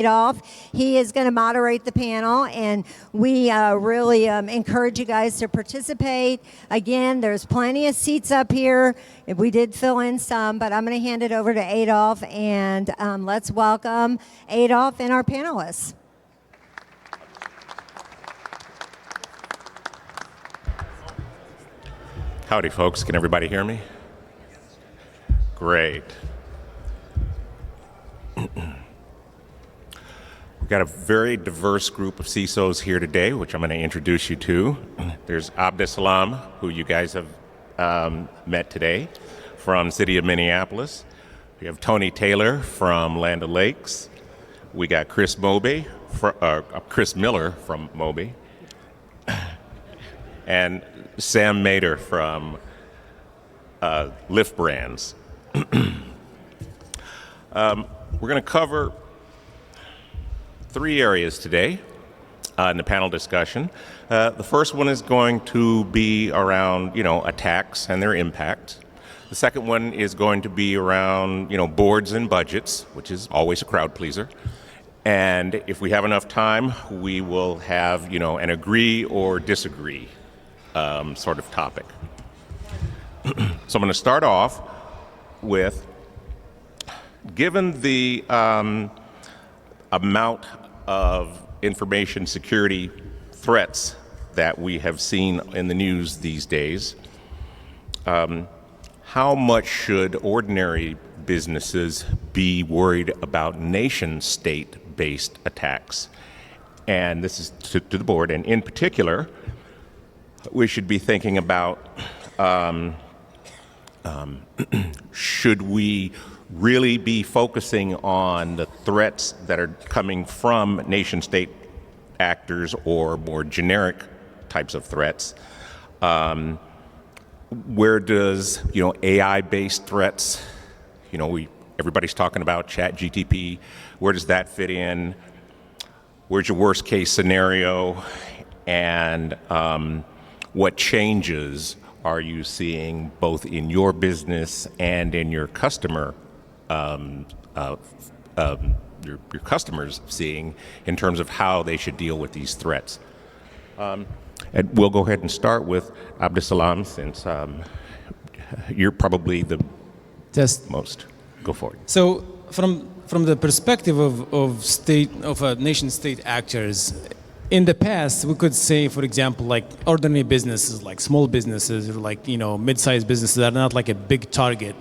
Adolph. He is going to moderate the panel, and we really encourage you guys to participate. Again, there's plenty of seats up here. We did fill in some, but I'm going to hand it over to Adolph, and let's welcome Adolph and our panelists. Howdy, folks. Can everybody hear me? Great. We've got a very diverse group of CISOs here today, which I'm going to introduce you to. There's Abdeslam, who you guys have met today, from the city of Minneapolis. We have Tony Taylor from Land O'Lakes. We got Chris Miller from MOBÄ. And Sam Maeder from Lyft Brands. We're going to cover 3 areas today in the panel discussion. The first one is going to be around, attacks and their impact. The second one is going to be around, boards and budgets, which is always a crowd pleaser. And if we have enough time, we will have, an agree or disagree sort of topic. So I'm going to start off with, given the amount of information security threats that we have seen in the news these days, how much should ordinary businesses be worried about nation-state-based attacks? And this is to the board, and in particular, we should be thinking about should we really be focusing on the threats that are coming from nation-state actors or more generic types of threats? Where does AI-based threats, everybody's talking about ChatGPT, where does that fit in? Where's your worst case scenario? And what changes are you seeing both in your business and in your customer, your customers seeing in terms of how they should deal with these threats? And we'll go ahead and start with Abdeslam, since you're probably the most. Go for it. So from the perspective of nation-state actors, in the past, we could say, for example, like ordinary businesses, like small businesses, or like mid-sized businesses that are not like a big target,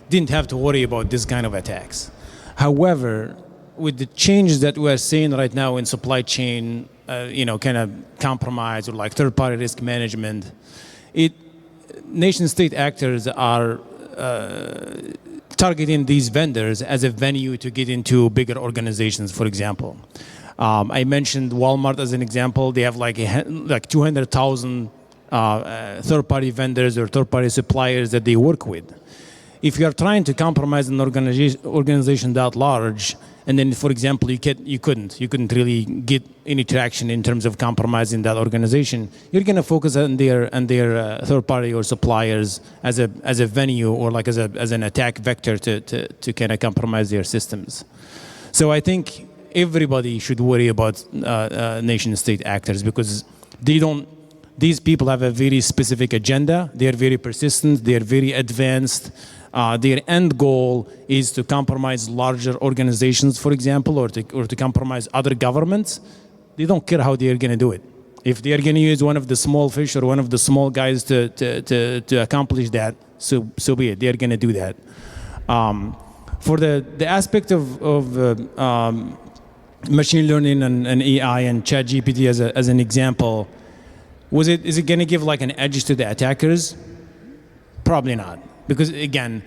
didn't have to worry about this kind of attacks. However, with the changes that we are seeing right now in supply chain, kind of compromise or like third-party risk management, nation-state actors are targeting these vendors as a venue to get into bigger organizations, for example. I mentioned Walmart as an example. They have like 200,000 third-party vendors or third-party suppliers that they work with. If you are trying to compromise an organization that large, and then, for example, you couldn't really get any traction in terms of compromising that organization, you're going to focus on their third-party or suppliers as a venue or like as an attack vector to kind of compromise their systems. So I think everybody should worry about nation-state actors, because these people have a very specific agenda. They are very persistent. They are very advanced. Their end goal is to compromise larger organizations, for example, or to compromise other governments. They don't care how they are going to do it. If they are going to use one of the small fish or one of the small guys to accomplish that, so be it. They are going to do that. For the aspect of machine learning and AI and ChatGPT as an example, is it going to give like an edge to the attackers? Probably not. Because again,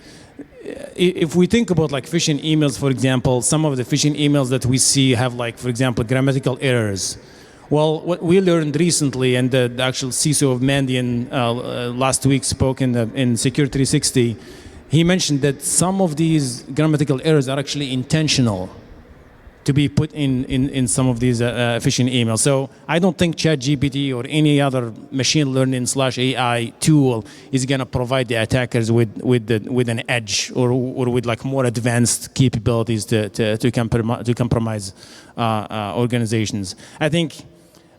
if we think about like phishing emails, for example, some of the phishing emails that we see have like, for example, grammatical errors. Well, what we learned recently, and the actual CISO of Mandiant last week spoke in Secure 360, he mentioned that some of these grammatical errors are actually intentional. to be put in some of these phishing emails. So I don't think ChatGPT or any other machine learning / AI tool is going to provide the attackers with an edge or with like more advanced capabilities to compromise organizations. I think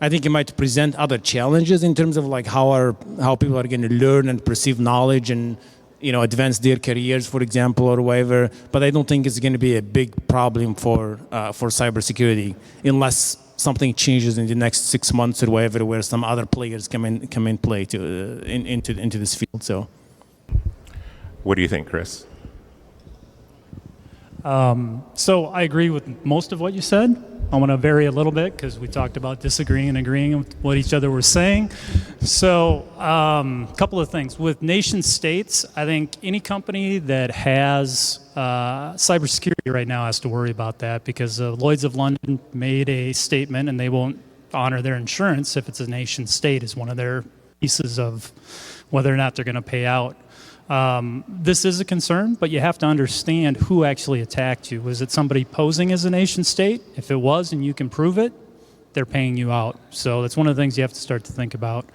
it might present other challenges in terms of like how people are going to learn and perceive knowledge and advance their careers, for example, or whatever. But I don't think it's going to be a big problem for cybersecurity unless something changes in the next 6 months or whatever, where some other players come in play into this field. So, what do you think, Chris? So I agree with most of what you said. I want to vary a little bit because we talked about disagreeing and agreeing with what each other were saying. So a couple of things. With nation states, I think any company that has cybersecurity right now has to worry about that because Lloyd's of London made a statement and they won't honor their insurance if it's a nation state is one of their pieces of whether or not they're going to pay out. This is a concern, but you have to understand who actually attacked you. Was it somebody posing as a nation state? If it was and you can prove it, they're paying you out. So that's one of the things you have to start to think about.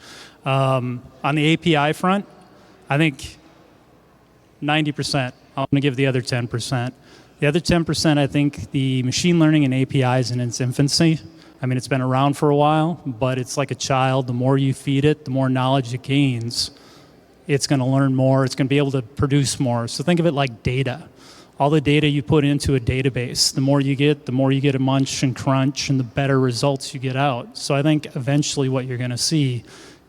On the API front, I think 90%. I'm going to give the other 10%. The other 10%, I think the machine learning and API is in its infancy. I mean, it's been around for a while, but it's like a child. The more you feed it, the more knowledge it gains. It's going to learn more. It's going to be able to produce more. So think of it like data. All the data you put into a database, the more you get to munch and crunch, and the better results you get out. So I think eventually what you're going to see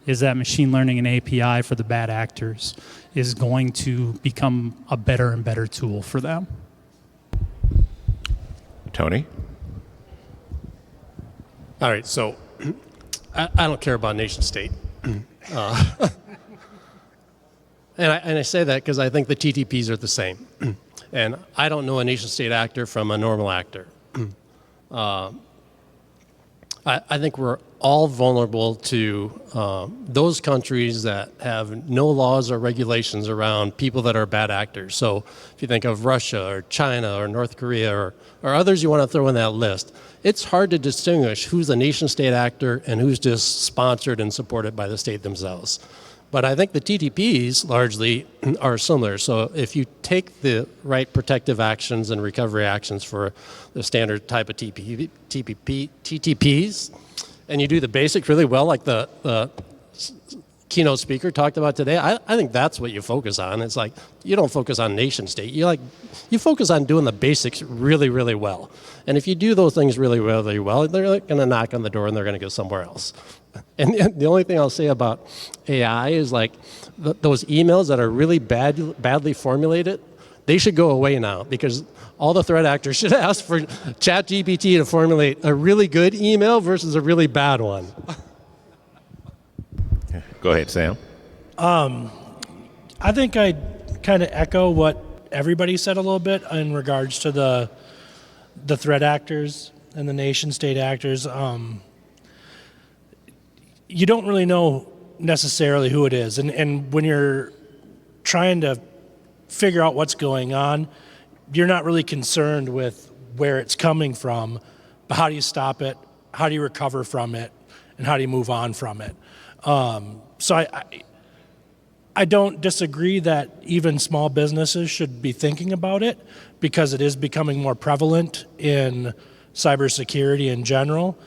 is that machine learning and API for the bad actors is going to become a better and better tool for them. Tony? All right, so I don't care about nation state. And I say that because I think the TTPs are the same. And I don't know a nation-state actor from a normal actor. I think we're all vulnerable to those countries that have no laws or regulations around people that are bad actors. So if you think of Russia or China or North Korea or others you want to throw in that list, it's hard to distinguish who's a nation-state actor and who's just sponsored and supported by the state themselves. But I think the TTPs largely are similar. So if you take the right protective actions and recovery actions for the standard type of TTPs, and you do the basics really well, like the keynote speaker talked about today, I think that's what you focus on. It's like you don't focus on nation state. You focus on doing the basics really, really well. And if you do those things really, really well, they're going to knock on the door and they're going to go somewhere else. And the only thing I'll say about AI is like those emails that are really badly formulated, they should go away now because all the threat actors should ask for ChatGPT to formulate a really good email versus a really bad one. Go ahead, Sam. I think I'd kind of echo what everybody said a little bit in regards to the threat actors and the nation state actors. You don't really know necessarily who it is. And when you're trying to figure out what's going on, you're not really concerned with where it's coming from, but how do you stop it? How do you recover from it? And how do you move on from it? So I don't disagree that even small businesses should be thinking about it because it is becoming more prevalent in cybersecurity in general.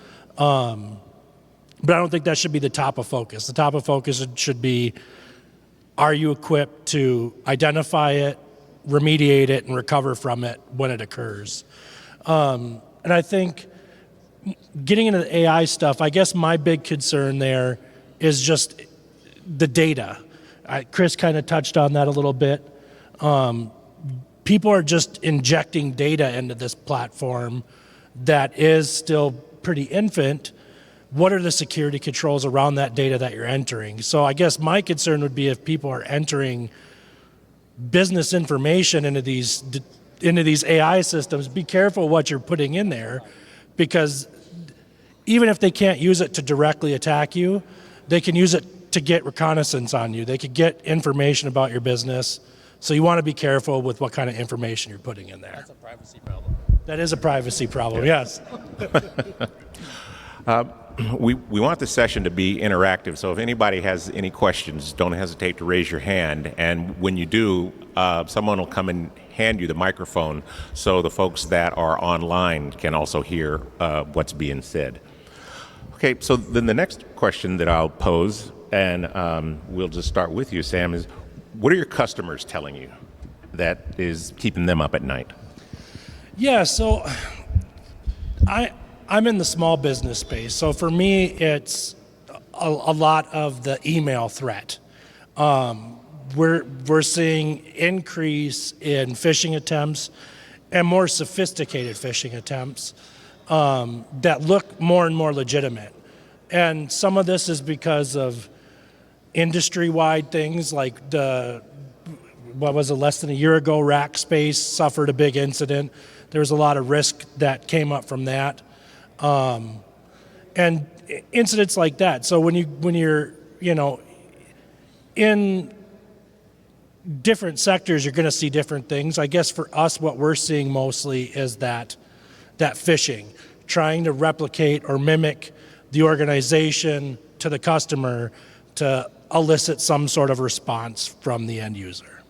But I don't think that should be the top of focus. The top of focus should be, are you equipped to identify it, remediate it, and recover from it when it occurs? And I think getting into the AI stuff, I guess my big concern there is just the data. Chris kind of touched on that a little bit. People are just injecting data into this platform that is still pretty infant. What are the security controls around that data that you're entering? So I guess my concern would be if people are entering business information into these AI systems, be careful what you're putting in there, because even if they can't use it to directly attack you, they can use it to get reconnaissance on you. They could get information about your business. So you want to be careful with what kind of information you're putting in there. That's a privacy problem. That is a privacy problem, yes. We want the session to be interactive, so if anybody has any questions, don't hesitate to raise your hand. And when you do, someone will come and hand you the microphone so the folks that are online can also hear what's being said. Okay, so then the next question that I'll pose, and we'll just start with you, Sam, is what are your customers telling you that is keeping them up at night? Yeah, so I'm in the small business space. So for me, it's a lot of the email threat. We're seeing increase in phishing attempts and more sophisticated phishing attempts that look more and more legitimate. And some of this is because of industry-wide things like less than a year ago, Rackspace suffered a big incident. There was a lot of risk that came up from that. And incidents like that. So when you're in different sectors, you're going to see different things. I guess for us, what we're seeing mostly is that phishing, trying to replicate or mimic the organization to the customer to elicit some sort of response from the end user.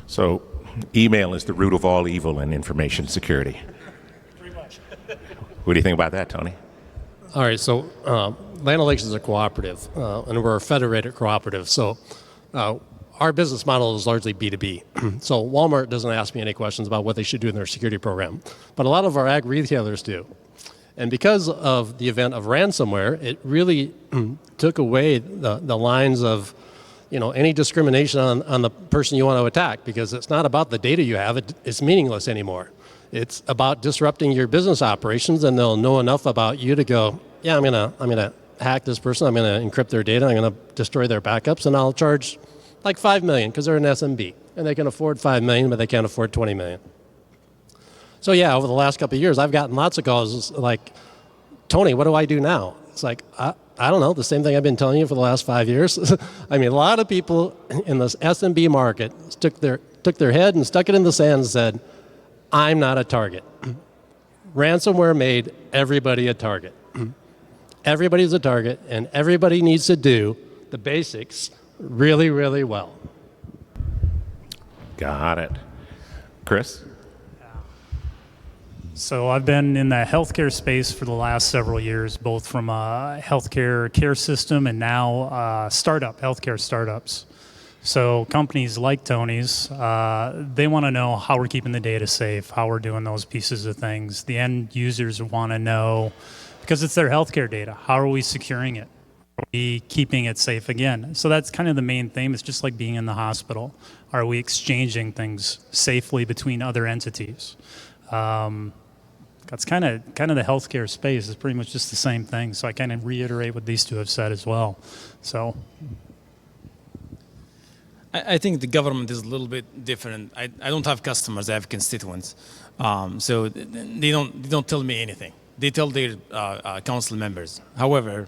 So email is the root of all evil in information security. Pretty much. What do you think about that, Tony? All right, so Land O'Lakes is a cooperative, and we're a federated cooperative. So our business model is largely B2B. So Walmart doesn't ask me any questions about what they should do in their security program, but a lot of our ag retailers do. And because of the event of ransomware, it really took away the lines of any discrimination on the person you want to attack, because it's not about the data you have, it's meaningless anymore. It's about disrupting your business operations, and they'll know enough about you to go, yeah, I'm gonna hack this person, I'm gonna encrypt their data, I'm gonna destroy their backups, and I'll charge like $5 million because they're an SMB, and they can afford $5 million, but they can't afford $20 million. So yeah, over the last couple of years, I've gotten lots of calls like, Tony, what do I do now? It's like, I don't know, the same thing I've been telling you for the last 5 years. I mean, a lot of people in this SMB market took their head and stuck it in the sand and said, I'm not a target. Ransomware made everybody a target. Everybody's a target, and everybody needs to do the basics really, really well. Got it. Chris? So I've been in the healthcare space for the last several years, both from a healthcare care system and now healthcare startups. So companies like Tony's, they want to know how we're keeping the data safe, how we're doing those pieces of things. The end users want to know, because it's their healthcare data, how are we securing it? Are we keeping it safe again? So that's kind of the main theme. It's just like being in the hospital. Are we exchanging things safely between other entities? That's kind of the healthcare space is pretty much just the same thing. So I kind of reiterate what these two have said as well. So I think the government is a little bit different. I don't have customers, I have constituents. So they don't tell me anything. They tell their council members. However,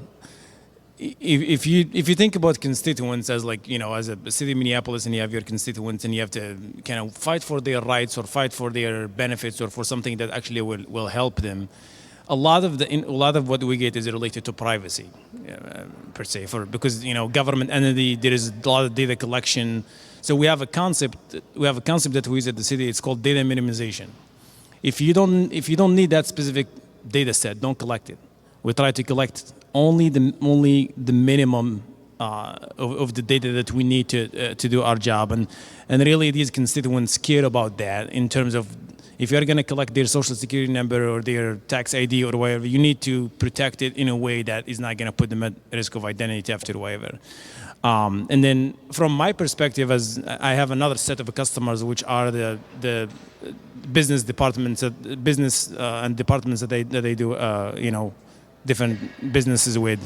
if you think about constituents as as a city of Minneapolis, and you have your constituents and you have to kind of fight for their rights or fight for their benefits or for something that actually will help them, a lot of what we get is related to privacy per se, because government entity, there is a lot of data collection. So we have a concept that we use at the city. It's called data minimization. If you don't need that specific data set, don't collect it. We try to collect only the minimum of the data that we need to do our job, and really these constituents care about that in terms of if you're going to collect their social security number or their tax ID or whatever, you need to protect it in a way that is not going to put them at risk of identity theft or whatever. And then from my perspective, as I have another set of customers, which are the business departments, and departments that they do, different businesses with,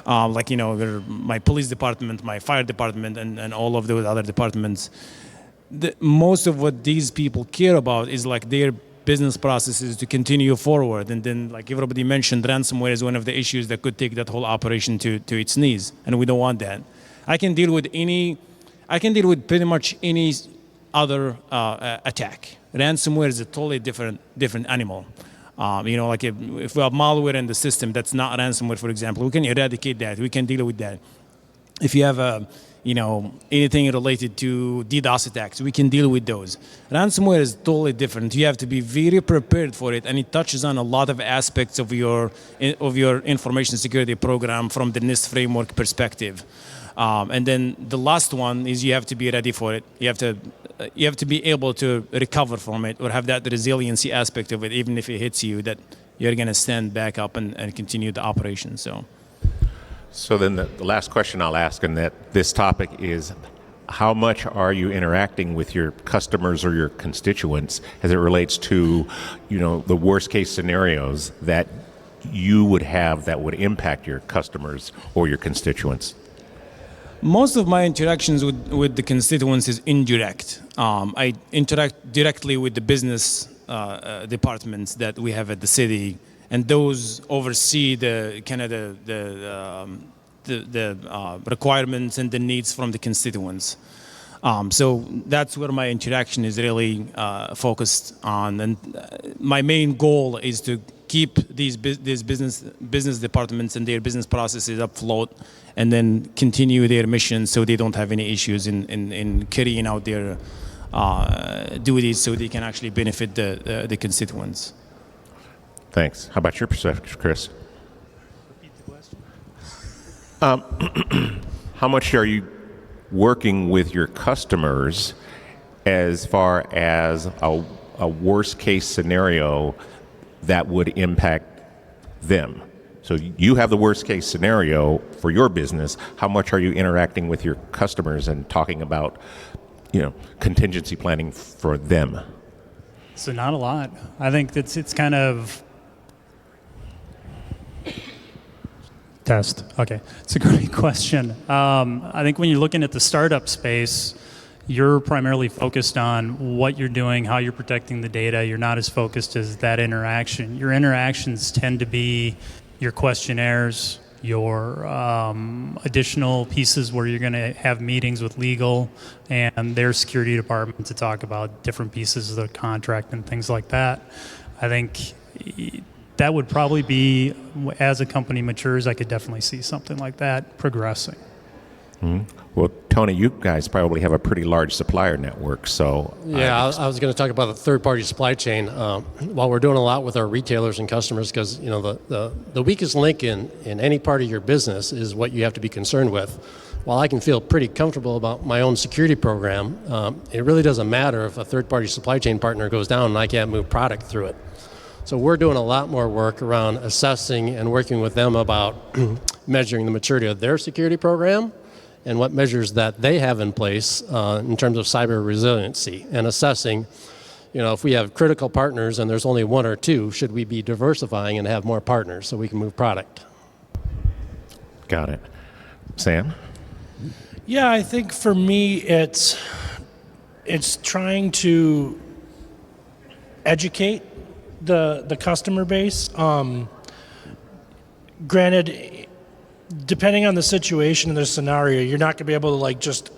my police department, my fire department, and all of those other departments. Most of what these people care about is their business processes to continue forward. And then, like everybody mentioned, ransomware is one of the issues that could take that whole operation to its knees, and we don't want that. I can deal with pretty much any other attack. Ransomware is a totally different animal. Like if we have malware in the system that's not ransomware, for example, we can eradicate that. We can deal with that. If you have anything related to DDoS attacks, we can deal with those. Ransomware is totally different. You have to be very prepared for it, and it touches on a lot of aspects of your information security program from the NIST framework perspective. And then the last one is you have to be ready for it. You have to be able to recover from it or have that resiliency aspect of it, even if it hits you, that you're going to stand back up and continue the operation. So then the last question I'll ask, and that this topic is, how much are you interacting with your customers or your constituents as it relates to, the worst case scenarios that you would have that would impact your customers or your constituents? Most of my interactions with the constituents is indirect. I interact directly with the business departments that we have at the city, and those oversee the requirements and the needs from the constituents. So that's where my interaction is really focused on, and my main goal is to keep these business departments and their business processes afloat, and then continue their mission so they don't have any issues in carrying out their duties, so they can actually benefit the constituents. Thanks. How about your perspective, Chris? Repeat the question. How much are you working with your customers as far as a worst case scenario that would impact them? So you have the worst case scenario for your business. How much are you interacting with your customers and talking about, contingency planning for them? So not a lot. I think it's kind of test. Okay, it's a great question. I think when you're looking at the startup space, you're primarily focused on what you're doing, how you're protecting the data. You're not as focused as that interaction. Your interactions tend to be your questionnaires, your additional pieces where you're going to have meetings with legal and their security department to talk about different pieces of the contract and things like that. I think that would probably be, as a company matures, I could definitely see something like that progressing. Mm-hmm. Well, Tony, you guys probably have a pretty large supplier network, so... Yeah, I was going to talk about the third-party supply chain. While we're doing a lot with our retailers and customers, because the weakest link in any part of your business is what you have to be concerned with. While I can feel pretty comfortable about my own security program, it really doesn't matter if a third-party supply chain partner goes down and I can't move product through it. So we're doing a lot more work around assessing and working with them about measuring the maturity of their security program and what measures that they have in place in terms of cyber resiliency, and assessing, if we have critical partners and there's only one or two, should we be diversifying and have more partners so we can move product? Got it. Sam? Yeah, I think for me it's trying to educate the customer base. Granted, depending on the situation and the scenario, you're not going to be able to just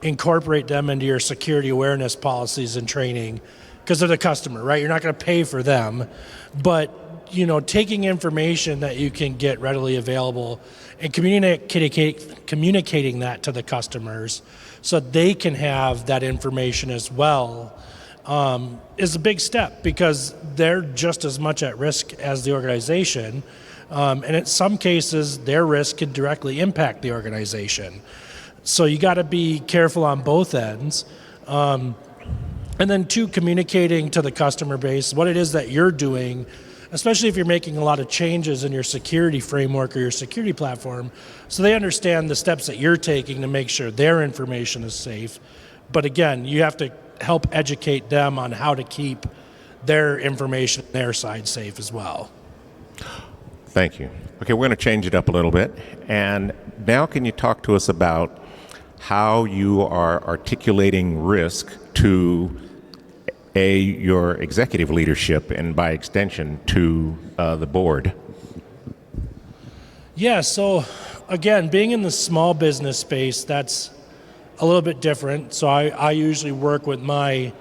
incorporate them into your security awareness policies and training because they're the customer, right? You're not going to pay for them, but taking information that you can get readily available and communicating that to the customers so they can have that information as well is a big step, because they're just as much at risk as the organization. And in some cases, their risk can directly impact the organization. So you got to be careful on both ends. And then two, communicating to the customer base what it is that you're doing, especially if you're making a lot of changes in your security framework or your security platform, so they understand the steps that you're taking to make sure their information is safe. But again, you have to help educate them on how to keep their information, their side safe as well. Thank you. Okay, we're going to change it up a little bit. And now can you talk to us about how you are articulating risk to your executive leadership and by extension to the board? Yeah, so again, being in the small business space, that's a little bit different. So I usually work with my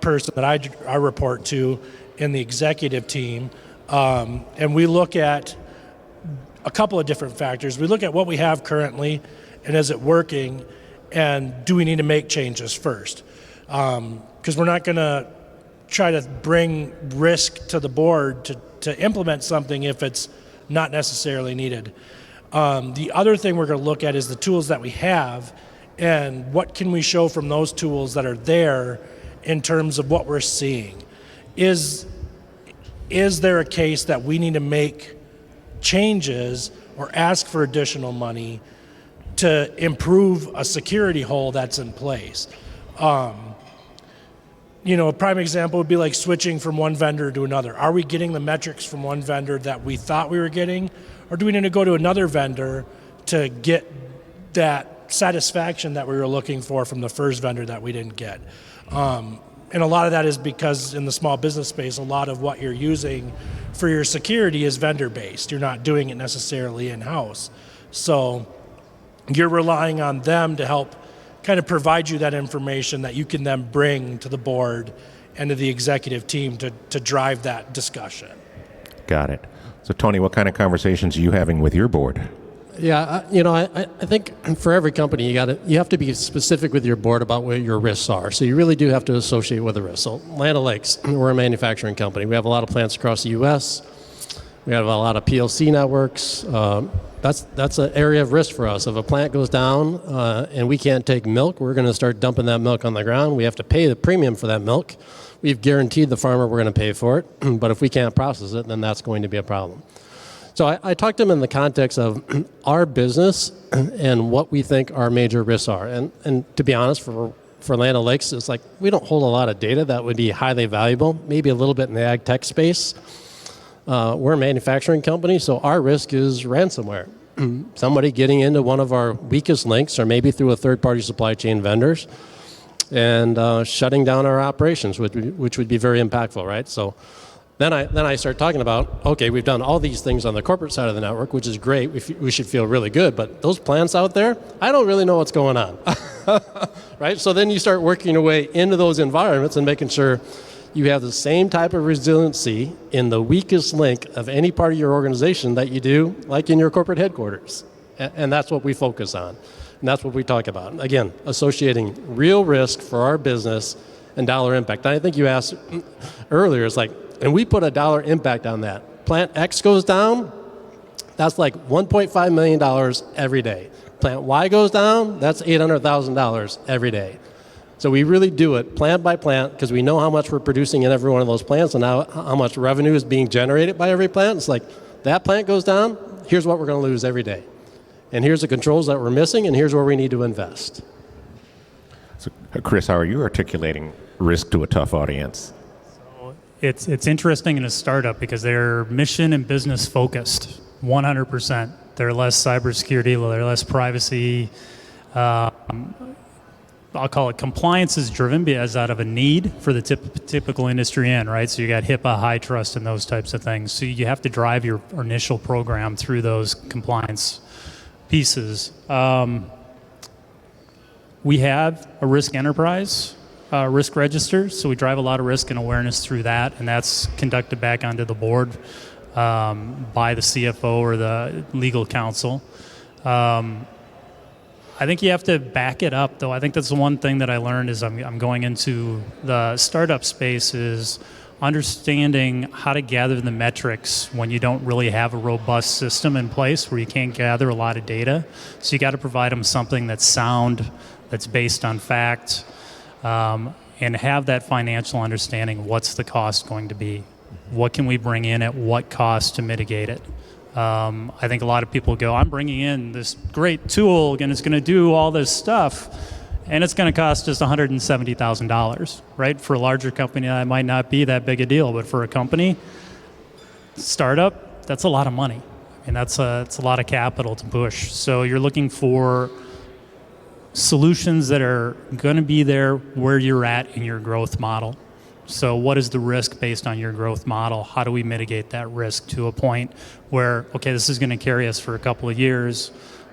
person that I report to in the executive team, and we look at a couple of different factors. We look at what we have currently, and is it working, and do we need to make changes first? Because we're not going to try to bring risk to the board to implement something if it's not necessarily needed. The other thing we're going to look at is the tools that we have, and what can we show from those tools that are there in terms of what we're seeing. Is there a case that we need to make changes or ask for additional money to improve a security hole that's in place? A prime example would be like switching from one vendor to another. Are we getting the metrics from one vendor that we thought we were getting, or do we need to go to another vendor to get that satisfaction that we were looking for from the first vendor that we didn't get? And a lot of that is because in the small business space, a lot of what you're using for your security is vendor-based. You're not doing it necessarily in-house. So you're relying on them to help kind of provide you that information that you can then bring to the board and to the executive team to drive that discussion. Got it. So, Tony, what kind of conversations are you having with your board? Yeah, I think for every company you have to be specific with your board about what your risks are. So you really do have to associate with the risks. So Land O'Lakes, we're a manufacturing company. We have a lot of plants across the U.S. We have a lot of PLC networks. That's an area of risk for us. If a plant goes down and we can't take milk, we're going to start dumping that milk on the ground. We have to pay the premium for that milk. We've guaranteed the farmer we're going to pay for it. But if we can't process it, then that's going to be a problem. So I talked to them in the context of our business and what we think our major risks are. And to be honest, for Land O'Lakes, it's like we don't hold a lot of data that would be highly valuable, maybe a little bit in the ag tech space. We're a manufacturing company, so our risk is ransomware. Somebody getting into one of our weakest links, or maybe through a third-party supply chain vendors, and shutting down our operations, which would be very impactful, right? So then I start talking about, okay, we've done all these things on the corporate side of the network, which is great. We should feel really good. But those plants out there, I don't really know what's going on, right? So then you start working your way into those environments and making sure you have the same type of resiliency in the weakest link of any part of your organization that you do, like in your corporate headquarters. And that's what we focus on. And that's what we talk about. Again, associating real risk for our business and dollar impact. And I think you asked earlier, it's like, and we put a dollar impact on that. Plant X goes down, that's like $1.5 million every day. Plant Y goes down, that's $800,000 every day. So we really do it plant by plant because we know how much we're producing in every one of those plants and how much revenue is being generated by every plant. It's like that plant goes down, here's what we're going to lose every day. And here's the controls that we're missing, and here's where we need to invest. So, Chris, how are you articulating risk to a tough audience? It's interesting in a startup because they're mission and business focused, 100%. They're less cybersecurity, they're less privacy. I'll call it compliance is driven as out of a need for the typical industry in, right? So you got HIPAA, high trust, and those types of things. So you have to drive your initial program through those compliance pieces. We have a risk enterprise. Risk register, so we drive a lot of risk and awareness through that, and that's conducted back onto the board by the CFO or the legal counsel. I think you have to back it up, though. I think that's the one thing that I learned as I'm going into the startup space is understanding how to gather the metrics when you don't really have a robust system in place where you can't gather a lot of data. So you got to provide them something that's sound, that's based on fact, and have that financial understanding. What's the cost going to be? What can we bring in at what cost to mitigate it? I think a lot of people go, I'm bringing in this great tool and it's going to do all this stuff and it's going to cost us $170,000, right? For a larger company, that might not be that big a deal, but for a company, startup, that's a lot of money. And it's a lot of capital to push. So you're looking for solutions that are going to be there where you're at in your growth model. So what is the risk based on your growth model? How do we mitigate that risk to a point where, okay, this is going to carry us for a couple of years,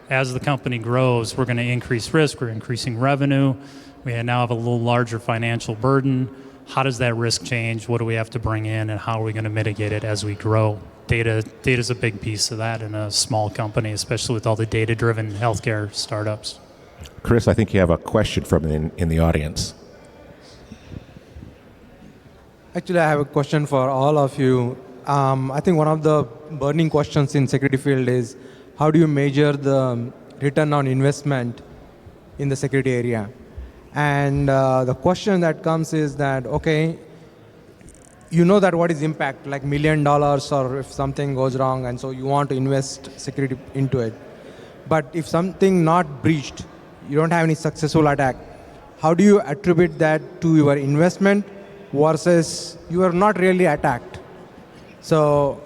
as the company grows, we're going to increase risk, we're increasing revenue, we now have a little larger financial burden. How does that risk change? What do we have to bring in, and how are we going to mitigate it as we grow? Data is a big piece of that in a small company, especially with all the data-driven healthcare startups. Chris, I think you have a question from in the audience. Actually, I have a question for all of you. I think one of the burning questions in security field is how do you measure the return on investment in the security area? And the question that comes is that, okay, you know that what is impact, like $1 million or if something goes wrong, and so you want to invest security into it. But if something not breached, you don't have any successful attack, how do you attribute that to your investment versus you are not really attacked? So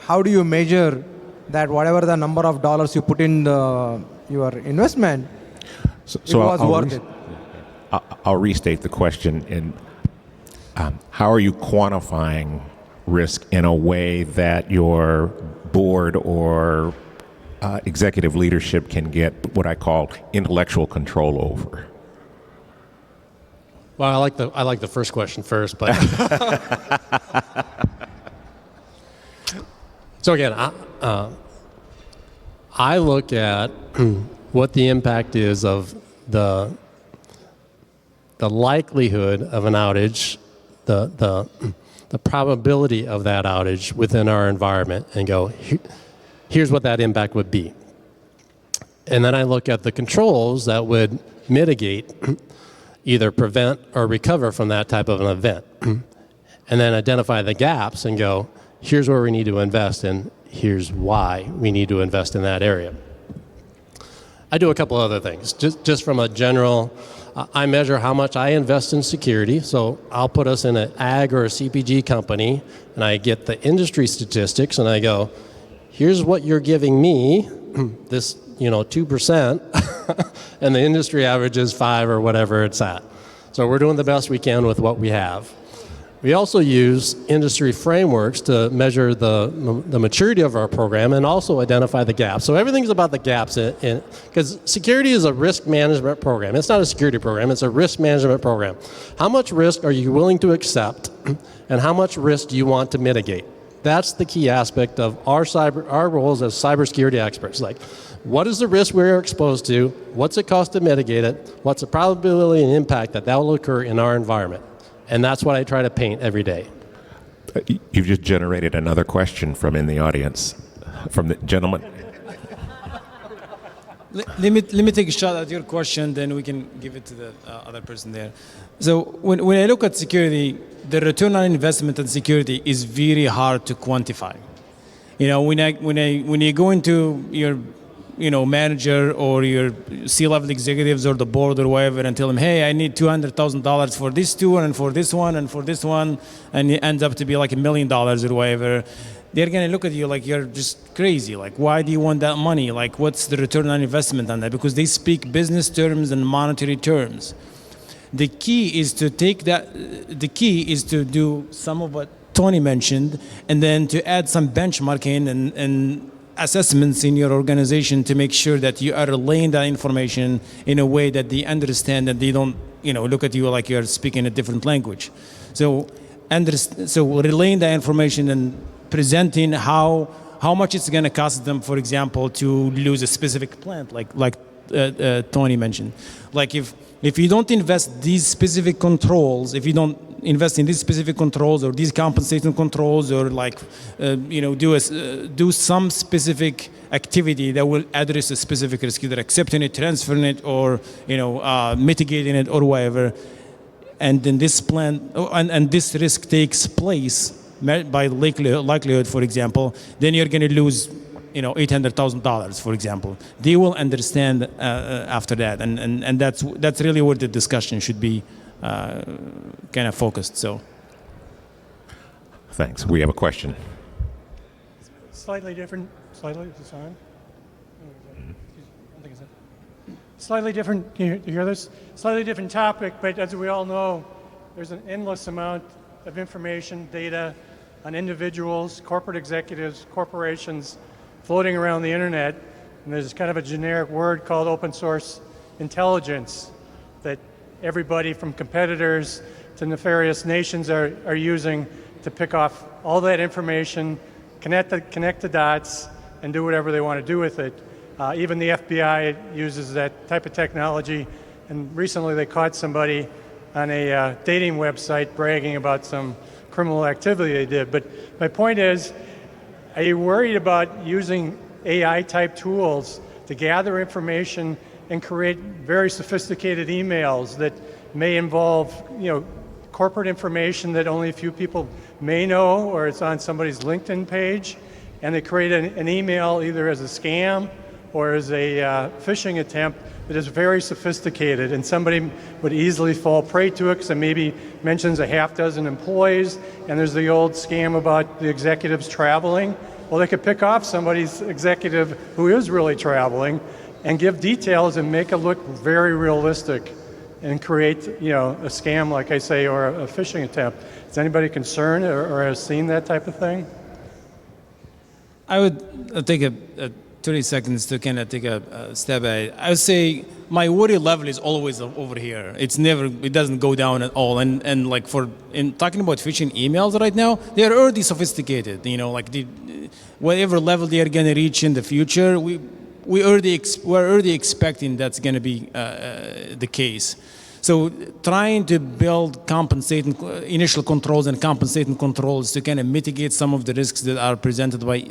how do you measure that whatever the number of dollars you put in your investment, it was worth it? I'll restate the question. How are you quantifying risk in a way that your board or executive leadership can get what I call intellectual control over? Well, I like the first question first, but so again, I look at what the impact is of the likelihood of an outage, the probability of that outage within our environment, and go, here's what that impact would be. And then I look at the controls that would mitigate, either prevent or recover from that type of an event. And then identify the gaps and go, here's where we need to invest, and here's why we need to invest in that area. I do a couple other things. Just from a general, I measure how much I invest in security. So I'll put us in an ag or a CPG company, and I get the industry statistics, and I go, here's what you're giving me, this 2%, and the industry average is 5 or whatever it's at. So we're doing the best we can with what we have. We also use industry frameworks to measure the maturity of our program and also identify the gaps. So everything's about the gaps, because security is a risk management program. It's not a security program, it's a risk management program. How much risk are you willing to accept, and how much risk do you want to mitigate? That's the key aspect of our roles as cybersecurity experts. Like, what is the risk we're exposed to? What's it cost to mitigate it? What's the probability and impact that will occur in our environment? And that's what I try to paint every day. You've just generated another question from in the audience, from the gentleman. Let me take a shot at your question, then we can give it to the other person there. So when I look at security, the return on investment in security is very hard to quantify. When you go into your manager or your C-level executives or the board or whatever and tell them, hey, I need $200,000 for this two and for this one and for this one, and it ends up to be like $1 million or whatever, they're going to look at you like you're just crazy. Like, why do you want that money? Like, what's the return on investment on that? Because they speak business terms and monetary terms. The key is to do some of what Tony mentioned, and then to add some benchmarking and assessments in your organization to make sure that you are relaying that information in a way that they understand, and they don't, look at you like you're speaking a different language. So relaying that information and presenting how much it's going to cost them, for example, to lose a specific plant, like Tony mentioned. Like if you don't invest these specific controls, if you don't invest in these specific controls or these compensation controls, or do some specific activity that will address a specific risk, either accepting it, transferring it, or mitigating it, or whatever, and then this plan and this risk takes place by likelihood, for example, then you're going to lose $800,000, for example. They will understand after that, and that's really where the discussion should be kind of focused. So, thanks. We have a question. Slightly different. Slightly. Is this on? I don't think it's on. Slightly different. Can you hear this? Slightly different topic, but as we all know, there's an endless amount of information, data on individuals, corporate executives, corporations floating around the internet. And there's kind of a generic word called open source intelligence that everybody from competitors to nefarious nations are using to pick off all that information, connect the dots, and do whatever they want to do with it. Even the FBI uses that type of technology, and recently they caught somebody on a dating website bragging about some criminal activity they did. But my point is, are you worried about using AI-type tools to gather information and create very sophisticated emails that may involve, corporate information that only a few people may know, or it's on somebody's LinkedIn page, and they create an email either as a scam or as a phishing attempt that is very sophisticated, and somebody would easily fall prey to it because it maybe mentions a half dozen employees, and there's the old scam about the executives traveling. Well, they could pick off somebody's executive who is really traveling and give details and make it look very realistic and create, a scam, like I say, or a phishing attempt. Is anybody concerned or has seen that type of thing? I would take a 30 seconds to kind of take a step at it. I would say my worry level is always over here. It doesn't go down at all. And in talking about phishing emails right now, they are already sophisticated. Whatever level they are going to reach in the future, we're already expecting that's going to be the case. So trying to build compensating initial controls and compensating controls to kind of mitigate some of the risks that are presented by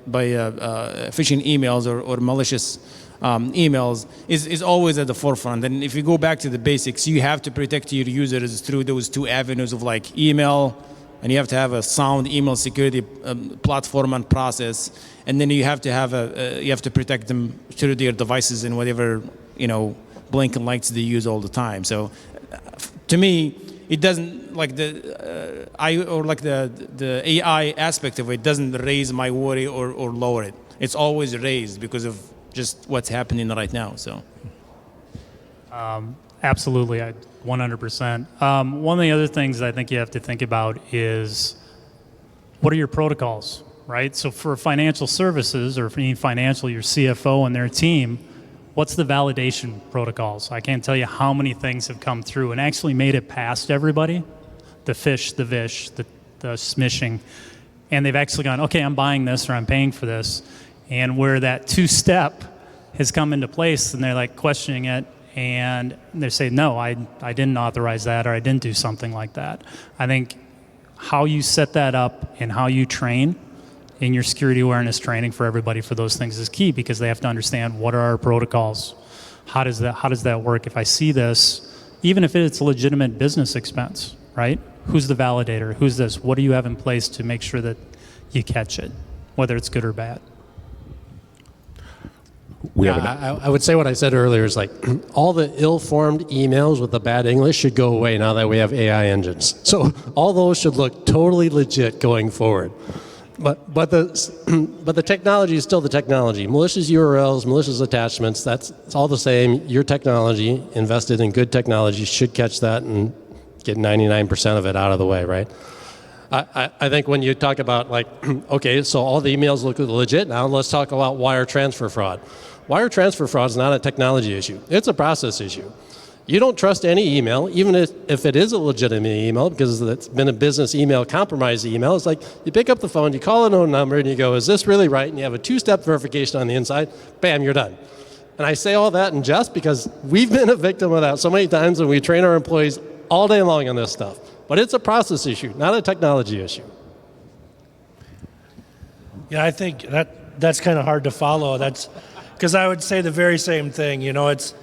phishing emails or malicious emails is always at the forefront. And if you go back to the basics, you have to protect your users through those two avenues of email, and you have to have a sound email security platform and process, and then you have to protect them through their devices and whatever blinking lights they use all the time. So to me, it doesn't the AI aspect of it doesn't raise my worry or lower it. It's always raised because of just what's happening right now. So Absolutely, 100%. One of the other things I think you have to think about is what are your protocols, right? So for financial services or for any financial, your CFO and their team, what's the validation protocols? I can't tell you how many things have come through and actually made it past everybody, the fish, the vish, the smishing, and they've actually gone, okay, I'm buying this or I'm paying for this. And where that two-step has come into place and they're questioning it and they say, no, I didn't authorize that or I didn't do something like that. I think how you set that up and how you train in your security awareness training for everybody for those things is key, because they have to understand what are our protocols. How does that work? If I see this, even if it's a legitimate business expense, right? Who's the validator? Who's this? What do you have in place to make sure that you catch it, whether it's good or bad? I would say what I said earlier is all the ill-formed emails with the bad English should go away now that we have AI engines. So all those should look totally legit going forward. But the technology is still the technology. Malicious URLs, malicious attachments, it's all the same. Your technology, invested in good technology, should catch that and get 99% of it out of the way, right? I think when you talk about okay, so all the emails look legit, now let's talk about wire transfer fraud. Wire transfer fraud is not a technology issue. It's a process issue. You don't trust any email, even if it is a legitimate email, because it's been a business email, compromised email. It's you pick up the phone, you call a known number, and you go, is this really right? And you have a two-step verification on the inside. Bam, you're done. And I say all that in jest because we've been a victim of that so many times, and we train our employees all day long on this stuff. But it's a process issue, not a technology issue. Yeah, I think that's kind of hard to follow. That's because I would say the very same thing. It's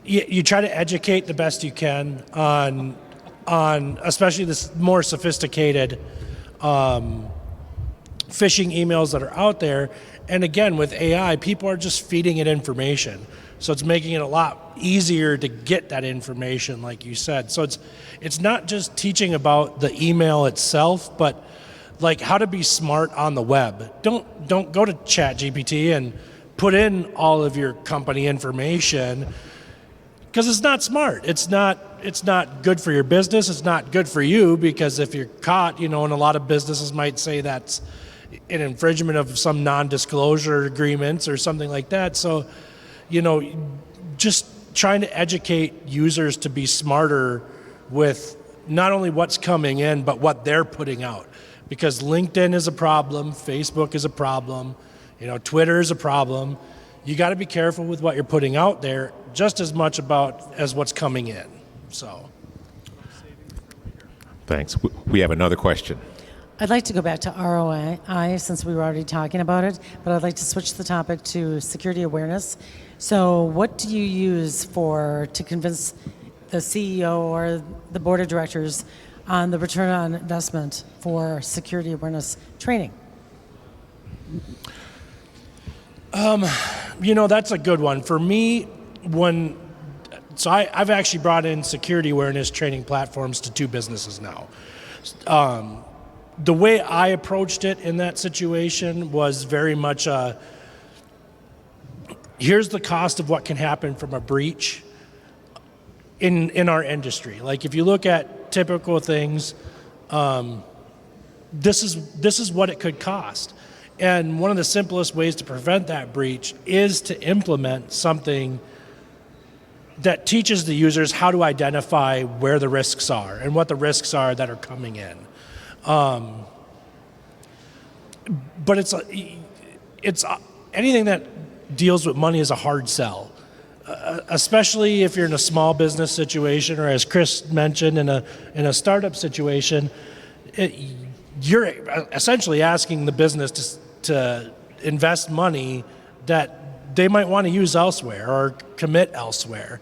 you try to educate the best you can on especially this more sophisticated phishing emails that are out there. And again, with AI, people are just feeding it information. So it's making it a lot easier to get that information, like you said. So it's not just teaching about the email itself, but how to be smart on the web. Don't go to ChatGPT and put in all of your company information, because it's not smart. It's not good for your business. It's not good for you, because if you're caught, and a lot of businesses might say that's an infringement of some non-disclosure agreements or something like that. So, just trying to educate users to be smarter with not only what's coming in, but what they're putting out. Because LinkedIn is a problem, Facebook is a problem, Twitter is a problem. You got to be careful with what you're putting out there, just as much as what's coming in. So, Thanks. We have another question. I'd like to go back to ROI since we were already talking about it, but I'd like to switch the topic to security awareness. So what do you use to convince the CEO or the board of directors on the return on investment for security awareness training? That's a good one. For me, I've actually brought in security awareness training platforms to 2 businesses now. The way I approached it in that situation was very much here's the cost of what can happen from a breach in our industry. Like if you look at typical things, this is what it could cost. And one of the simplest ways to prevent that breach is to implement something that teaches the users how to identify where the risks are and what the risks are that are coming in. But it's anything that deals with money is a hard sell, especially if you're in a small business situation, or as Chris mentioned, in a startup situation. You're essentially asking the business to invest money that they might want to use elsewhere or commit elsewhere.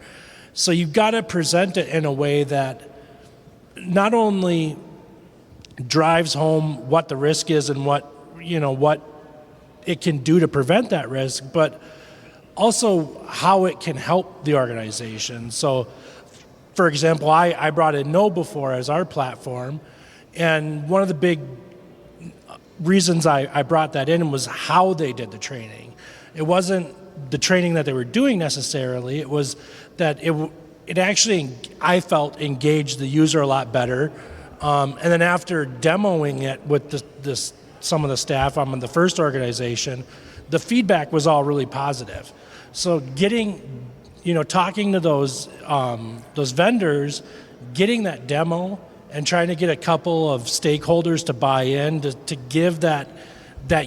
So you've got to present it in a way that not only drives home what the risk is and what it can do to prevent that risk, but also how it can help the organization. So, for example, I brought in MOBÄ as our platform, and one of the big reasons I brought that in was how they did the training. It wasn't the training that they were doing necessarily, it was that it actually, I felt, engaged the user a lot better. And then after demoing it with some of the staff on the first organization, the feedback was all really positive. So talking to those vendors, getting that demo, and trying to get a couple of stakeholders to buy in to give that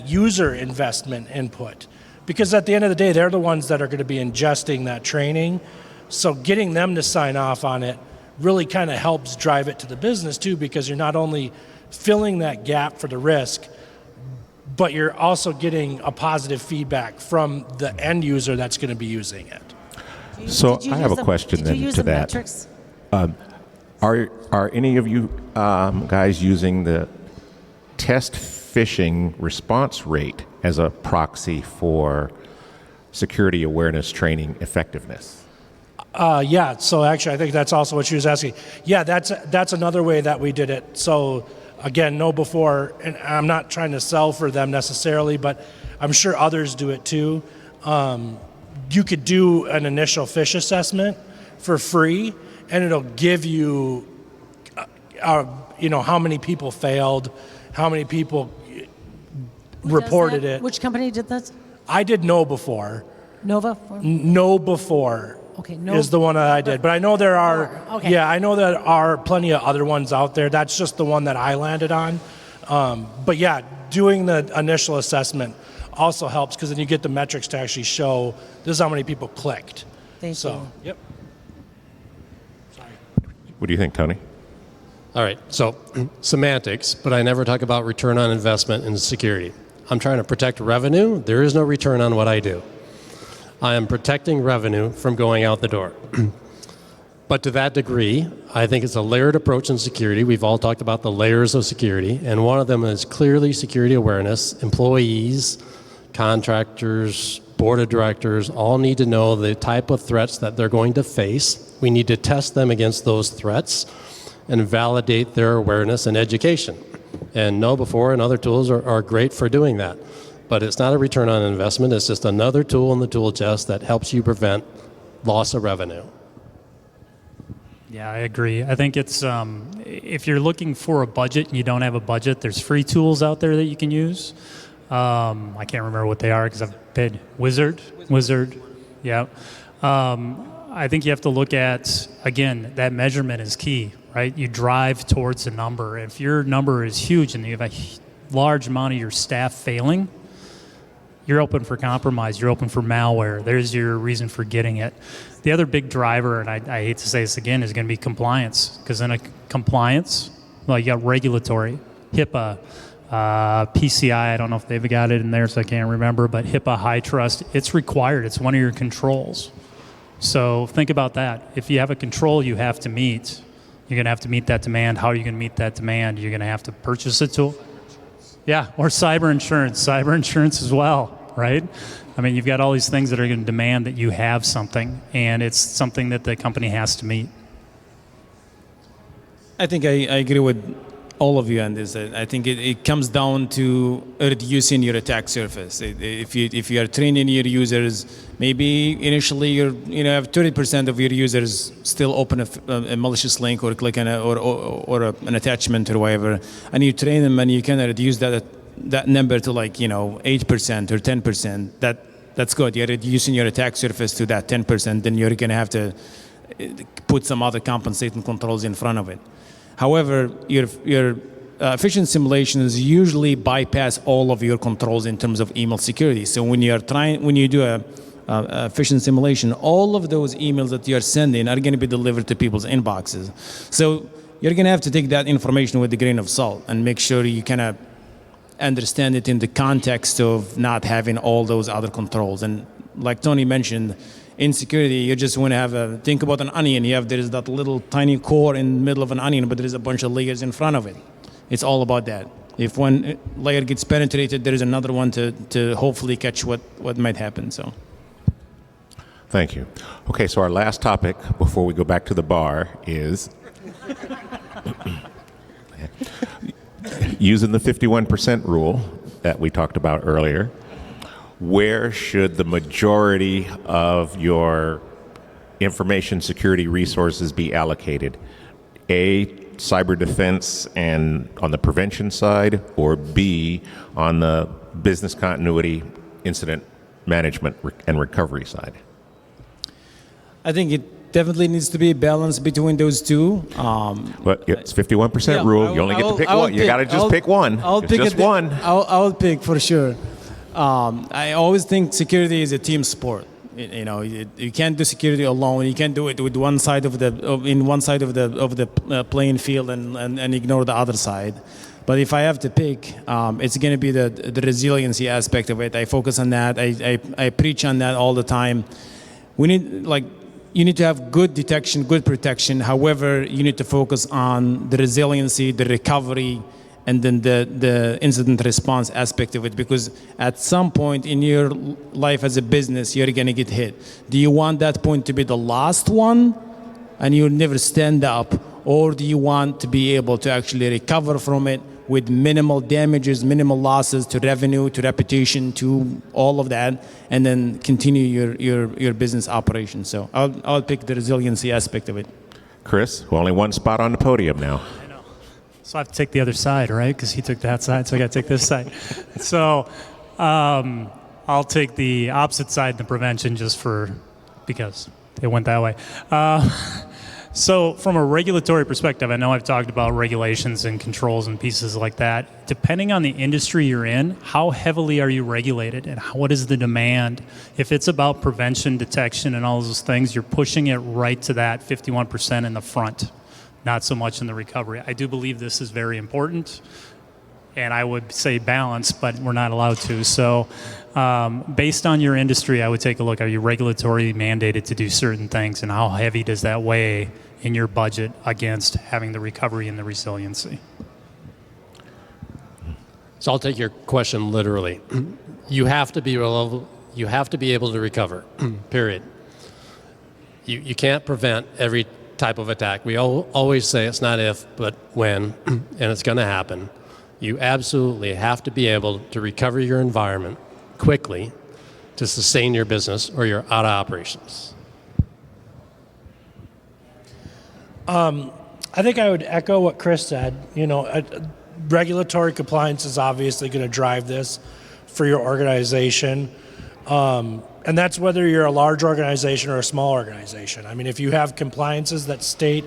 user investment input. Because at the end of the day, they're the ones that are going to be ingesting that training. So getting them to sign off on it really kind of helps drive it to the business too, because you're not only filling that gap for the risk, but you're also getting a positive feedback from the end user that's going to be using it. So I have a question then to that. Metrics? Are any of you guys using the test phishing response rate as a proxy for security awareness training effectiveness? Yeah, so actually I think that's also what she was asking. Yeah, that's another way that we did it. So again, MOBÄ, and I'm not trying to sell for them necessarily, but I'm sure others do it too. You could do an initial phish assessment for free, and it'll give you, how many people failed, how many people reported it. Which company did that? I did MOBÄ. Nova? MOBÄ. Okay, is the one that I did, but I know there are. Okay. Yeah, I know there are plenty of other ones out there. That's just the one that I landed on. But yeah, doing the initial assessment also helps, because then you get the metrics to actually show this is how many people clicked. Thank you. Yep. What do you think, Tony? All right, so semantics, but I never talk about return on investment in security. I'm trying to protect revenue. There is no return on what I do. I am protecting revenue from going out the door. But to that degree, I think it's a layered approach in security. We've all talked about the layers of security, and one of them is clearly security awareness. Employees, contractors, board of directors all need to know the type of threats that they're going to face. We need to test them against those threats and validate their awareness and education. And MOBÄ and other tools are great for doing that. But it's not a return on investment. It's just another tool in the tool chest that helps you prevent loss of revenue. Yeah, I agree. I think it's if you're looking for a budget and you don't have a budget, there's free tools out there that you can use. I can't remember what they are because I've been Wizard. Yeah. I think you have to look at, again, that measurement is key, right? You drive towards a number. If your number is huge and you have a large amount of your staff failing, you're open for compromise, you're open for malware. There's your reason for getting it. The other big driver, and I hate to say this again, is going to be compliance. Because in a compliance, well, you got regulatory, HIPAA, PCI, I don't know if they've got it in there, so I can't remember, but HIPAA, high trust, it's required. It's one of your controls. So think about that. If you have a control you have to meet, you're going to have to meet that demand. How are you going to meet that demand? You're going to have to purchase a tool. Yeah, or cyber insurance as well, right? I mean, you've got all these things that are going to demand that you have something, and it's something that the company has to meet. I think I agree with all of you on this. I think it comes down to reducing your attack surface. If you are training your users, maybe initially you have 30% of your users still open a malicious link or click on an attachment or whatever, and you train them and you can reduce that number to 8% or 10%. That's good. You're reducing your attack surface to that 10%. Then you're going to have to put some other compensating controls in front of it. However, your phishing simulations usually bypass all of your controls in terms of email security. So when you do a phishing simulation, all of those emails that you are sending are going to be delivered to people's inboxes. So you're going to have to take that information with a grain of salt and make sure you kind of understand it in the context of not having all those other controls. And like Tony mentioned, in security, you just want to think about an onion. There is that little tiny core in the middle of an onion, but there is a bunch of layers in front of it. It's all about that. If one layer gets penetrated, there is another one to hopefully catch what might happen. So, Thank you. Okay, so our last topic before we go back to the bar is using the 51% rule that we talked about earlier. Where should the majority of your information security resources be allocated? A, cyber defense and on the prevention side, or B, on the business continuity, incident management and recovery side? I think it definitely needs to be a balance between those two. But it's 51% rule. You only get to pick one. You got to just pick one. It's just one. I'll pick for sure. I always think security is a team sport. You can't do security alone. You can't do it with one side of the playing field and ignore the other side. But if I have to pick, it's going to be the resiliency aspect of it. I focus on that. I preach on that all the time. You need to have good detection, good protection. However, you need to focus on the resiliency, the recovery, and then the incident response aspect of it, because at some point in your life as a business, you're going to get hit. Do you want that point to be the last one and you'll never stand up, or do you want to be able to actually recover from it with minimal damages, minimal losses to revenue, to reputation, to all of that, and then continue your business operation? So I'll pick the resiliency aspect of it. Chris, only one spot on the podium now. So I have to take the other side, right? Because he took that side, so I got to take this side. So I'll take the opposite side, the prevention, because it went that way. So from a regulatory perspective, I know I've talked about regulations and controls and pieces like that. Depending on the industry you're in, how heavily are you regulated and what is the demand? If it's about prevention, detection, and all those things, you're pushing it right to that 51% in the front, not so much in the recovery. I do believe this is very important, and I would say balance, but we're not allowed to. So based on your industry, I would take a look. Are you regulatory mandated to do certain things, and how heavy does that weigh in your budget against having the recovery and the resiliency? So I'll take your question literally. You have to be able to recover, period. You can't prevent every type of attack. We always say it's not if, but when, and it's going to happen. You absolutely have to be able to recover your environment quickly to sustain your business, or you're out of operations. I think I would echo what Chris said. Regulatory compliance is obviously going to drive this for your organization. And that's whether you're a large organization or a small organization. I mean, if you have compliances that state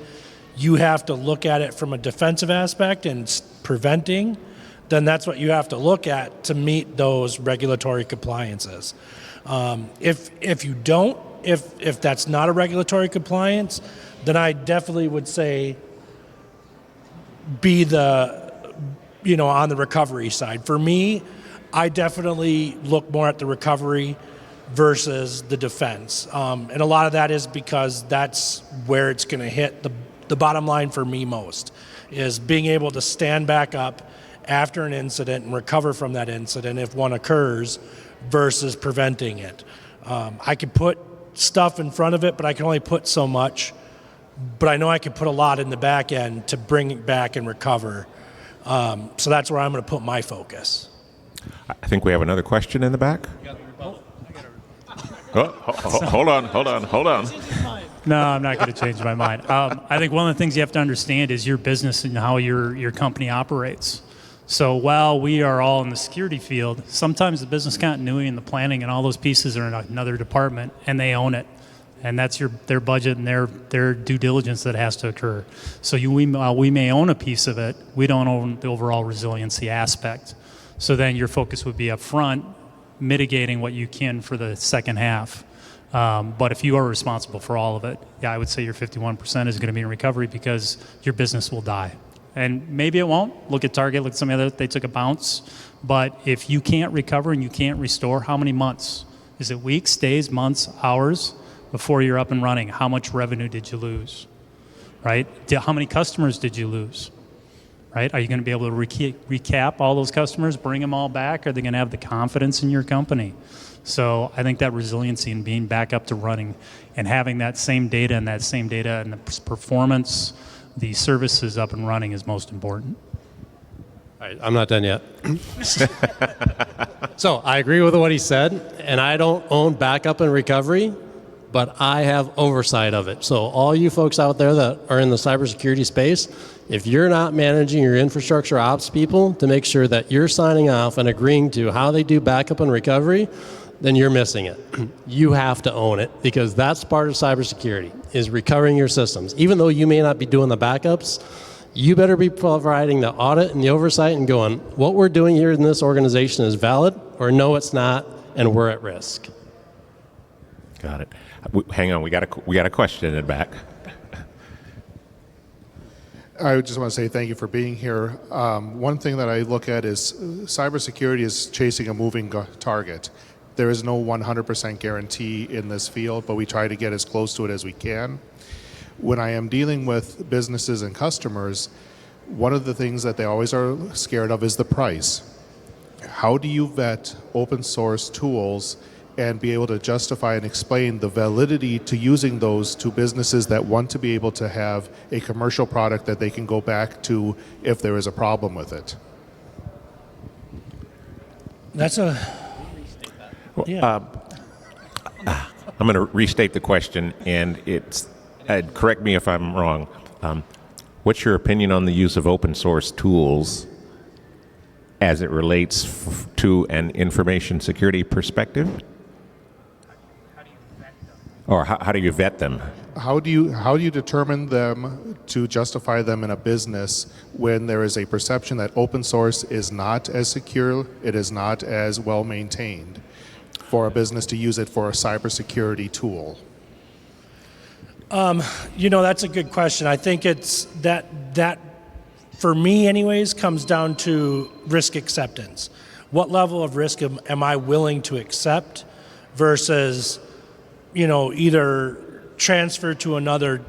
you have to look at it from a defensive aspect and preventing, then that's what you have to look at to meet those regulatory compliances. If you don't, if that's not a regulatory compliance, then I definitely would say be on the recovery side. For me, I definitely look more at the recovery versus the defense. And a lot of that is because that's where it's going to hit the bottom line for me most, is being able to stand back up after an incident and recover from that incident if one occurs versus preventing it. I could put stuff in front of it, but I can only put so much. But I know I can put a lot in the back end to bring it back and recover. So that's where I'm going to put my focus. I think we have another question in the back. Hold on. No, I'm not going to change my mind. I think one of the things you have to understand is your business and how your company operates. So while we are all in the security field, sometimes the business continuity and the planning and all those pieces are in another department, and they own it. And that's their budget and their due diligence that has to occur. So we may own a piece of it, we don't own the overall resiliency aspect. So then your focus would be up front, mitigating what you can for the second half. But if you are responsible for all of it, I would say your 51% is going to be in recovery because your business will die. And maybe it won't. Look at Target, look at some other, they took a bounce. But if you can't recover and you can't restore, how many months? Is it weeks, days, months, hours before you're up and running? How much revenue did you lose, right? How many customers did you lose, right? Are you going to be able to recap all those customers, bring them all back? Are they going to have the confidence in your company? So I think that resiliency and being back up to running and having that same data and the performance, the services up and running is most important. All right, I'm not done yet. So I agree with what he said, and I don't own backup and recovery, but I have oversight of it. So all you folks out there that are in the cybersecurity space, if you're not managing your infrastructure ops people to make sure that you're signing off and agreeing to how they do backup and recovery, then you're missing it. You have to own it, because that's part of cybersecurity, is recovering your systems. Even though you may not be doing the backups, you better be providing the audit and the oversight and going, what we're doing here in this organization is valid, or no, it's not, and we're at risk. Got it. Hang on, we got a question in the back. I just want to say thank you for being here. One thing that I look at is cybersecurity is chasing a moving target. There is no 100% guarantee in this field, but we try to get as close to it as we can. When I am dealing with businesses and customers, one of the things that they always are scared of is the price. How do you vet open source tools and be able to justify and explain the validity to using those to businesses that want to be able to have a commercial product that they can go back to if there is a problem with it? I'm going to restate the question, and correct me if I'm wrong. What's your opinion on the use of open source tools as it relates to an information security perspective? Or how do you vet them? How do you determine them to justify them in a business when there is a perception that open source is not as secure, it is not as well maintained for a business to use it for a cybersecurity tool? That's a good question. I think it's that for me anyways comes down to risk acceptance. What level of risk am I willing to accept versus, either transfer to another,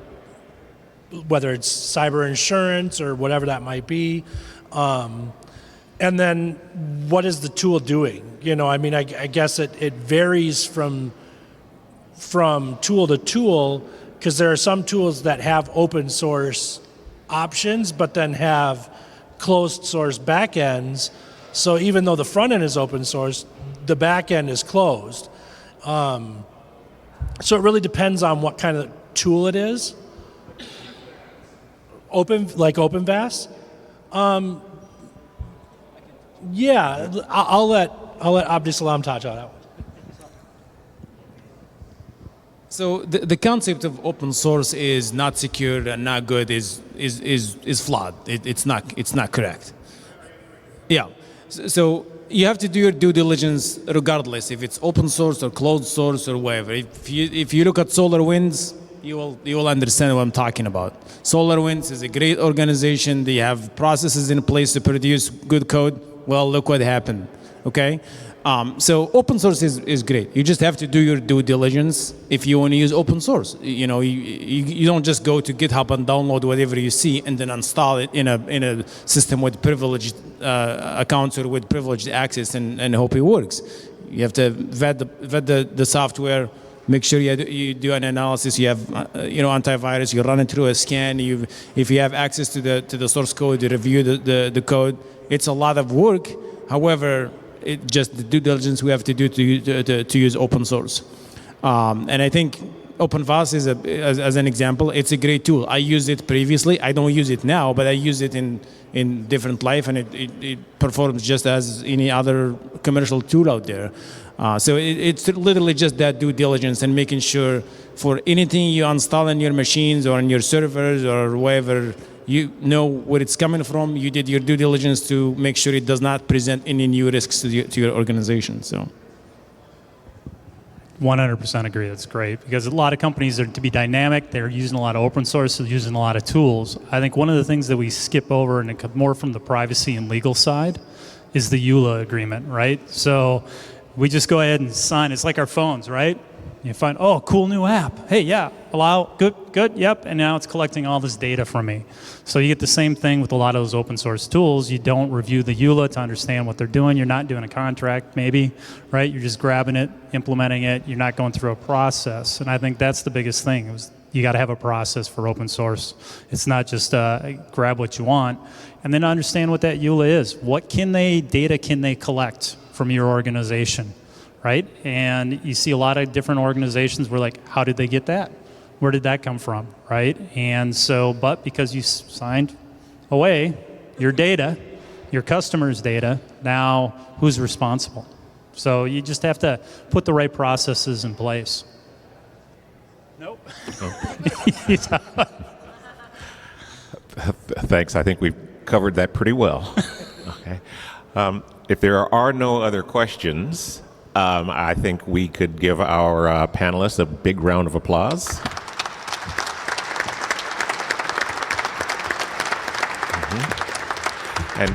whether it's cyber insurance or whatever that might be. And then what is the tool doing? I guess it varies from tool to tool, because there are some tools that have open source options, but then have closed source backends. So even though the front end is open source, the back end is closed. So it really depends on what kind of tool it is. OpenVAS? Yeah, I'll let Abdeslam touch on that one. So the concept of open source is not secure and not good is flawed. It's not correct. Yeah. So you have to do your due diligence regardless if it's open source or closed source or whatever. If you look at SolarWinds, you will understand what I'm talking about. SolarWinds is a great organization. They have processes in place to produce good code. Well, look what happened. Okay. So open source is great. You just have to do your due diligence if you want to use open source. You know, you don't just go to GitHub and download whatever you see and then install it in a system with privileged accounts or with privileged access and hope it works. You have to vet the software, make sure you do an analysis. You have antivirus. You run it through a scan. If you have access to the source code, you review the code. It's a lot of work. However, just the due diligence we have to do to use open source. And I think OpenVAS is as an example, it's a great tool. I used it previously. I don't use it now, but I use it in different life, and it performs just as any other commercial tool out there. So it's literally just that due diligence and making sure for anything you install on your machines or on your servers or wherever, you know where it's coming from. You did your due diligence to make sure it does not present any new risks to your organization. So, 100% agree. That's great because a lot of companies are to be dynamic. They're using a lot of open source. They're using a lot of tools. I think one of the things that we skip over, and it comes more from the privacy and legal side, is the EULA agreement, right? So we just go ahead and sign. It's like our phones, right? You find, oh, cool new app. Hey, yeah, allow, good, yep. And now it's collecting all this data from me. So you get the same thing with a lot of those open source tools. You don't review the EULA to understand what they're doing. You're not doing a contract, maybe, right? You're just grabbing it, implementing it. You're not going through a process. And I think that's the biggest thing. You got to have a process for open source. It's not just grab what you want. And then understand what that EULA is. What data can they collect from your organization? Right? And you see a lot of different organizations where like, how did they get that? Where did that come from? Right? And so, but because you signed away your data, your customers' data, now who's responsible? So you just have to put the right processes in place. Nope. Thanks. I think we've covered that pretty well. Okay. If there are no other questions, I think we could give our panelists a big round of applause. And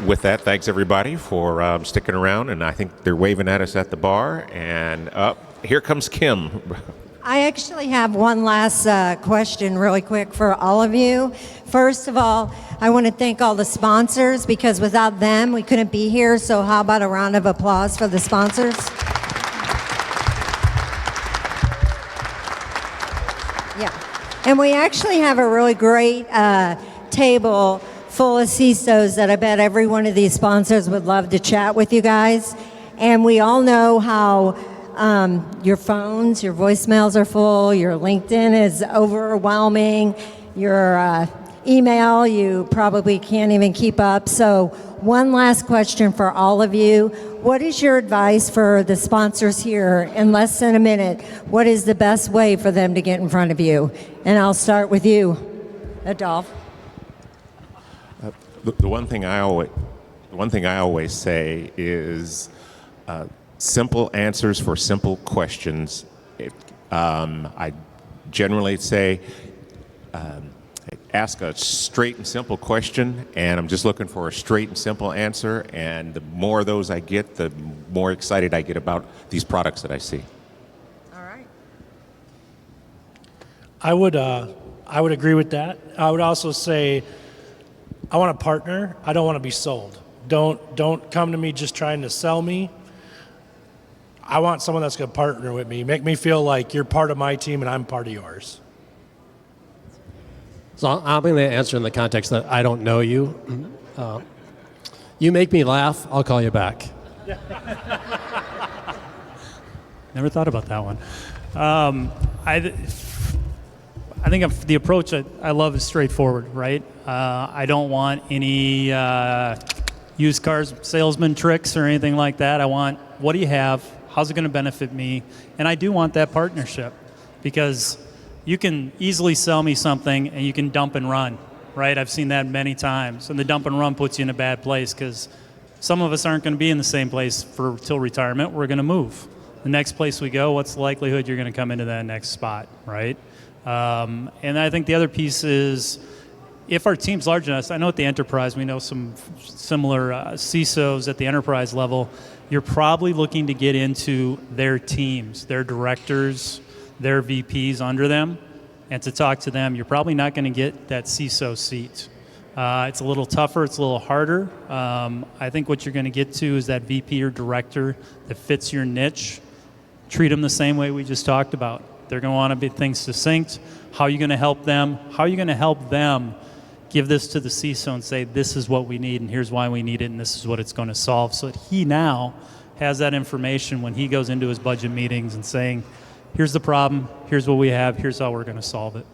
with that, thanks everybody for sticking around. And I think they're waving at us at the bar. And here comes Kim. I actually have one last question really quick for all of you. First of all, I want to thank all the sponsors because without them, we couldn't be here. So how about a round of applause for the sponsors? Yeah. And we actually have a really great table full of CISOs that I bet every one of these sponsors would love to chat with you guys. And we all know how your phones, your voicemails are full, your LinkedIn is overwhelming, your email, you probably can't even keep up. So one last question for all of you. What is your advice for the sponsors here in less than a minute? What is the best way for them to get in front of you? And I'll start with you, Adolph. The one thing I always say is simple answers for simple questions. I generally say ask a straight and simple question, and I'm just looking for a straight and simple answer. And the more of those I get, the more excited I get about these products that I see. All right. I would agree with that. I would also say I want to partner. I don't want to be sold. Don't come to me just trying to sell me. I want someone that's going to partner with me, make me feel like you're part of my team and I'm part of yours. So I'm going to answer in the context that I don't know you. You make me laugh, I'll call you back. Never thought about that one. I think the approach I love is straightforward, right? I don't want any used cars salesman tricks or anything like that. I want, what do you have? How's it going to benefit me? And I do want that partnership, because you can easily sell me something and you can dump and run, right? I've seen that many times. And the dump and run puts you in a bad place, because some of us aren't going to be in the same place till retirement. We're going to move. The next place we go, what's the likelihood you're going to come into that next spot, right? And I think the other piece is, if our team's large enough, I know at the enterprise, we know some similar CISOs at the enterprise level, you're probably looking to get into their teams, their directors, their VPs under them, and to talk to them. You're probably not going to get that CISO seat. It's a little tougher, it's a little harder. I think what you're going to get to is that VP or director that fits your niche. Treat them the same way we just talked about. They're going to want to be things succinct. How are you going to help them? How are you going to help them give this to the CISO and say, this is what we need, and here's why we need it, and this is what it's going to solve, so that he now has that information when he goes into his budget meetings and saying, here's the problem, here's what we have, here's how we're going to solve it.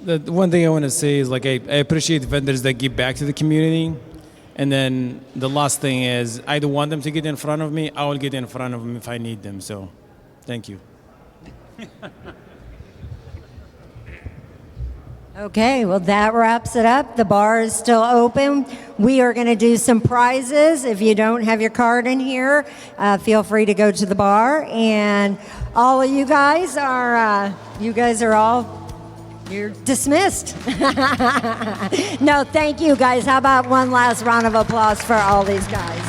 The one thing I want to say is, like, I appreciate vendors that give back to the community. And then the last thing is, I don't want them to get in front of me. I will get in front of them if I need them. So, thank you. Okay, well, that wraps it up. The bar is still open. We are going to do some prizes. If you don't have your card in here, feel free to go to the bar. And all of you guys are you're dismissed. No, thank you, guys. How about one last round of applause for all these guys?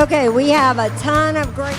Okay, we have a ton of great